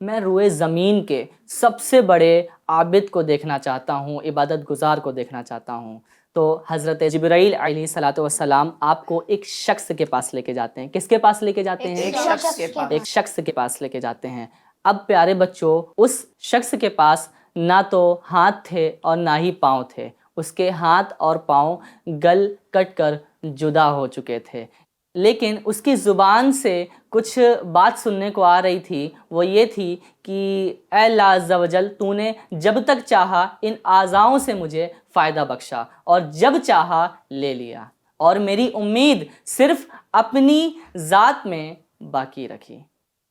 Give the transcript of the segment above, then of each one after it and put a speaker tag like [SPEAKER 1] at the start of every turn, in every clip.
[SPEAKER 1] میں روئے زمین کے سب سے بڑے عابد کو دیکھنا چاہتا ہوں، عبادت گزار کو دیکھنا چاہتا ہوں۔ تو حضرت جبرائیل علیہ الصلوۃ والسلام آپ کو ایک شخص کے پاس لے کے جاتے ہیں۔ کس کے پاس لے کے جاتے ہیں؟
[SPEAKER 2] ایک شخص کے پاس۔
[SPEAKER 1] ایک شخص کے پاس لے کے جاتے ہیں۔ اب پیارے بچوں، اس شخص کے پاس نہ تو ہاتھ تھے اور نہ ہی پاؤں تھے، اس کے ہاتھ اور پاؤں گل کٹ کر جدا ہو چکے تھے، لیکن اس کی زبان سے کچھ بات سننے کو آ رہی تھی، وہ یہ تھی کہ اے اللہ عز و جل، تو نے جب تک چاہا ان اعضاؤں سے مجھے فائدہ بخشا اور جب چاہا لے لیا، اور میری امید صرف اپنی ذات میں باقی رکھی۔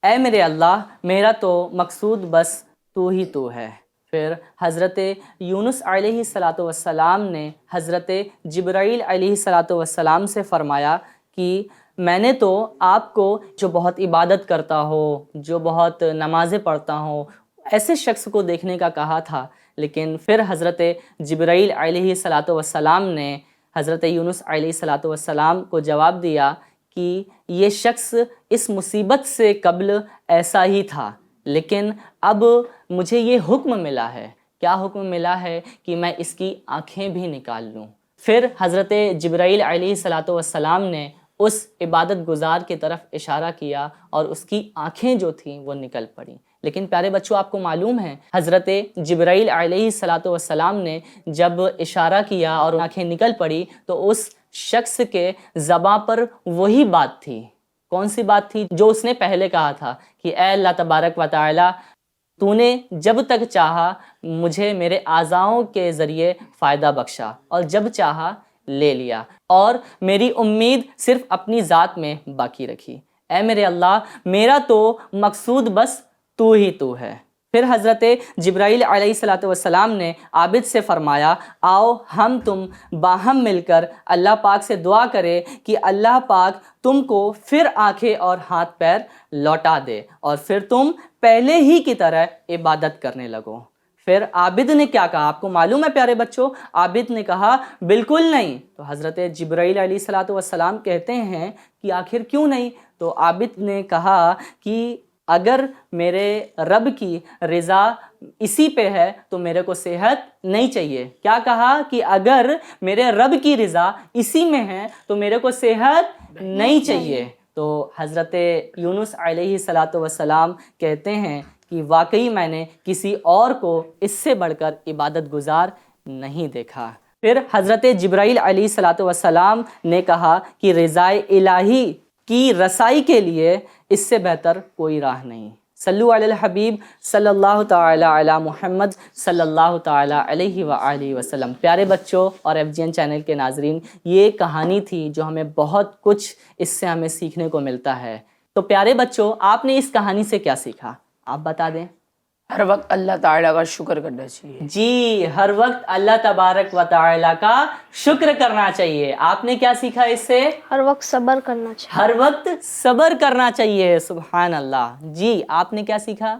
[SPEAKER 1] اے میرے اللہ، میرا تو مقصود بس تو ہی تو ہے۔ پھر حضرت یونس علیہ الصلوۃ والسلام نے حضرت جبرائیل علیہ الصلوۃ والسلام سے فرمایا کہ میں نے تو آپ کو جو بہت عبادت کرتا ہو، جو بہت نمازیں پڑھتا ہو، ایسے شخص کو دیکھنے کا کہا تھا، لیکن پھر حضرت جبرائیل علیہ الصلوۃ والسلام نے حضرت یونس علیہ الصلوۃ والسلام کو جواب دیا کہ یہ شخص اس مصیبت سے قبل ایسا ہی تھا، لیکن اب مجھے یہ حکم ملا ہے۔ کیا حکم ملا ہے؟ کہ میں اس کی آنکھیں بھی نکال لوں۔ پھر حضرت جبرائیل علیہ الصلوۃ والسلام نے اس عبادت گزار کی طرف اشارہ کیا اور اس کی آنکھیں جو تھیں وہ نکل پڑیں۔ لیکن پیارے بچوں، آپ کو معلوم ہے حضرت جبرائیل علیہ الصلوۃ والسلام نے جب اشارہ کیا اور آنکھیں نکل پڑی تو اس شخص کے زباں پر وہی بات تھی۔ کون سی بات تھی؟ جو اس نے پہلے کہا تھا کہ اے اللہ تبارک و تعالی، تو نے جب تک چاہا مجھے میرے اعضاؤں کے ذریعے فائدہ بخشا اور جب چاہا لے لیا، اور میری امید صرف اپنی ذات میں باقی رکھی۔ اے میرے اللہ، میرا تو مقصود بس تو ہی تو ہے۔ پھر حضرت جبرائیل علیہ الصلوۃ والسلام نے عابد سے فرمایا، آؤ ہم تم باہم مل کر اللہ پاک سے دعا کرے کہ اللہ پاک تم کو پھر آنکھیں اور ہاتھ پیر لوٹا دے اور پھر تم پہلے ہی کی طرح عبادت کرنے لگو۔ پھر عابد نے کیا کہا؟ آپ کو معلوم ہے پیارے بچوں، عابد نے کہا بالکل نہیں۔ تو حضرت جبرائیل علیہ الصلوۃ والسلام کہتے ہیں کہ آخر کیوں نہیں؟ تو عابد نے کہا کہ اگر میرے رب کی رضا اسی پہ ہے تو میرے کو صحت نہیں چاہیے۔ کیا کہا؟ کہ اگر میرے رب کی رضا اسی میں ہے تو میرے کو صحت نہیں چاہیے۔ تو حضرت یونس علیہ الصلوۃ والسلام کہتے ہیں کہ واقعی میں نے کسی اور کو اس سے بڑھ کر عبادت گزار نہیں دیکھا۔ پھر حضرت جبرائیل علیہ الصلوۃ والسلام نے کہا کہ رضا الہی کی رسائی کے لیے اس سے بہتر کوئی راہ نہیں۔ صلو علی الحبیب صلی اللہ تعالی علی محمد صلی اللہ تعالی علیہ وآلہ وسلم۔ پیارے بچوں اور FGN چینل کے ناظرین، یہ کہانی تھی جو ہمیں بہت کچھ اس سے ہمیں سیکھنے کو ملتا ہے۔ تو پیارے بچوں، آپ نے اس کہانی سے کیا سیکھا؟ آپ بتا دیں۔
[SPEAKER 2] ہر وقت اللہ تعالیٰ کا شکر کرنا چاہیے۔
[SPEAKER 1] جی، ہر وقت اللہ تبارک و تعالی کا شکر کرنا چاہیے۔ آپ نے کیا سیکھا اس سے؟
[SPEAKER 3] ہر وقت صبر کرنا چاہیے۔
[SPEAKER 1] ہر وقت صبر کرنا چاہیے۔ سبحان اللہ۔ جی، آپ نے کیا سیکھا؟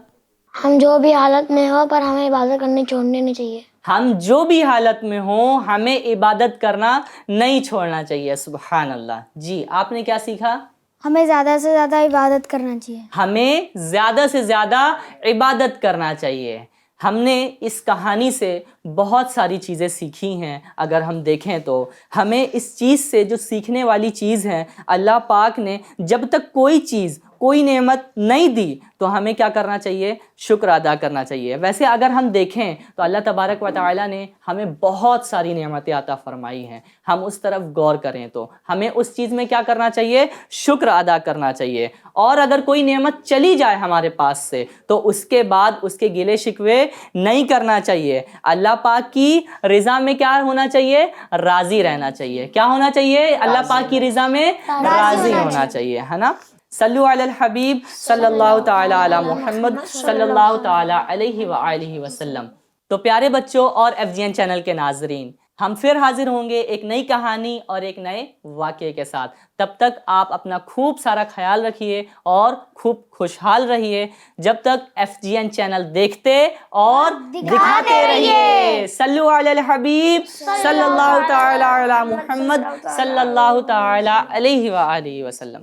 [SPEAKER 3] ہم جو بھی حالت میں ہو پر ہمیں عبادت کرنی چھوڑنی نہیں چاہیے۔
[SPEAKER 1] ہم جو بھی حالت میں ہوں ہمیں عبادت کرنا نہیں چھوڑنا چاہیے۔ سبحان اللہ۔ جی، آپ نے کیا سیکھا؟
[SPEAKER 3] ہمیں زیادہ سے زیادہ عبادت کرنا چاہیے۔
[SPEAKER 1] ہمیں زیادہ سے زیادہ عبادت کرنا چاہیے۔ ہم نے اس کہانی سے بہت ساری چیزیں سیکھی ہیں۔ اگر ہم دیکھیں تو ہمیں اس چیز سے جو سیکھنے والی چیز ہے، اللہ پاک نے جب تک کوئی چیز، کوئی نعمت نہیں دی تو ہمیں کیا کرنا چاہیے؟ شکر ادا کرنا چاہیے۔ ویسے اگر ہم دیکھیں تو اللہ تبارک و تعالیٰ نے ہمیں بہت ساری نعمتیں عطا فرمائی ہیں۔ ہم اس طرف غور کریں تو ہمیں اس چیز میں کیا کرنا چاہیے؟ شکر ادا کرنا چاہیے۔ اور اگر کوئی نعمت چلی جائے ہمارے پاس سے تو اس کے بعد اس کے گلے شکوے نہیں کرنا چاہیے۔ اللہ پاک کی رضا میں کیا ہونا چاہیے؟ راضی رہنا چاہیے۔ کیا ہونا چاہیے؟ اللہ پاک کی رضا میں راضی ہونا چاہیے، ہے نا؟ صلو علی الحبیب صلی اللہ تعالی علی محمد صلی اللہ تعالی علیہ وآلہ وسلم۔ تو پیارے بچوں اور FGN چینل کے ناظرین، ہم پھر حاضر ہوں گے ایک نئی کہانی اور ایک نئے واقعے کے ساتھ۔ تب تک آپ اپنا خوب سارا خیال رکھیے اور خوب خوشحال رہیے۔ جب تک FGN چینل دیکھتے اور دکھاتے رہیے۔ صلو علی الحبیب صلی اللہ تعالی علی محمد صلی اللہ تعالی علیہ وآلہ وسلم۔